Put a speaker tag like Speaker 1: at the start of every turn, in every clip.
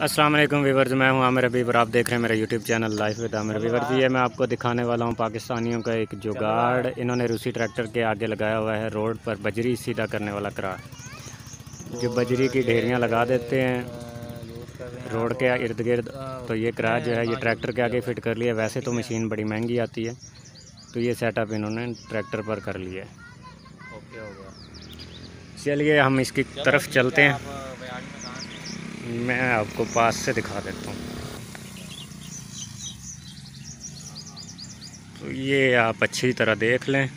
Speaker 1: अस्सलाम वालेकुम व्यूवर्स, मैं हूं आमिर हबीब और आप देख रहे हैं मेरा YouTube channel life with Aamir. Viewers, ये मैं आपको दिखाने वाला हूं पाकिस्तानियों का एक जुगाड़। इन्होंने रूसी ट्रैक्टर के आगे लगाया हुआ है रोड पर बजरी सीधा करने वाला करा, जो बजरी की ढेरियां लगा देते हैं रोड के इर्द गिर्द। तो ये करा जो है ये ट्रैक्टर के आगे फिट कर लिया। वैसे तो मशीन बड़ी महंगी आती है, तो ये सेटअप इन्होंने ट्रैक्टर पर कर लिया है। चलिए हम इसकी तरफ चलते हैं, मैं आपको पास से दिखा देता हूँ। तो ये आप अच्छी तरह देख लें।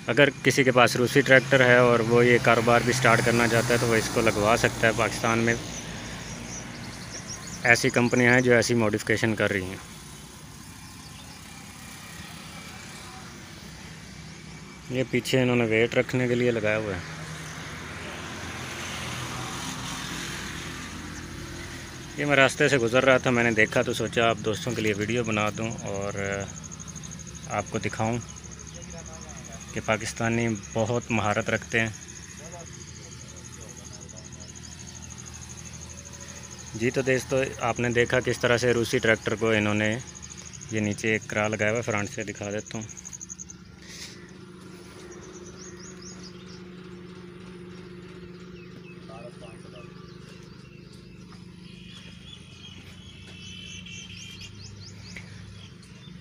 Speaker 1: अगर किसी के पास रूसी ट्रैक्टर है और वो ये कारोबार भी स्टार्ट करना चाहता है तो वो इसको लगवा सकता है। पाकिस्तान में ऐसी कंपनियां हैं जो ऐसी मॉडिफिकेशन कर रही हैं। ये पीछे इन्होंने वेट रखने के लिए लगाया हुआ है। ये मैं रास्ते से गुज़र रहा था, मैंने देखा तो सोचा आप दोस्तों के लिए वीडियो बना दूं और आपको दिखाऊं कि पाकिस्तानी बहुत महारत रखते हैं। जी तो दोस्तों, आपने देखा किस तरह से रूसी ट्रैक्टर को इन्होंने ये नीचे एक करा लगाया हुआ है। फ्रंट से दिखा देता हूँ।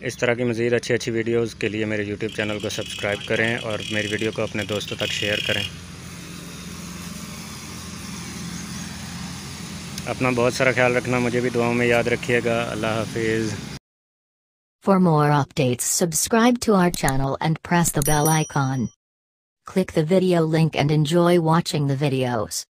Speaker 1: इस तरह की मज़ीद अच्छी वीडियोज़ के लिए मेरे यूट्यूब चैनल को सब्सक्राइब करें और मेरी वीडियो को अपने दोस्तों तक शेयर करें। अपना बहुत सारा ख्याल रखना, मुझे भी दुआओं में याद रखिएगा। अल्लाह हाफिज़।
Speaker 2: For more updates, subscribe to our channel and press the bell icon. Click the video link and enjoy watching the videos.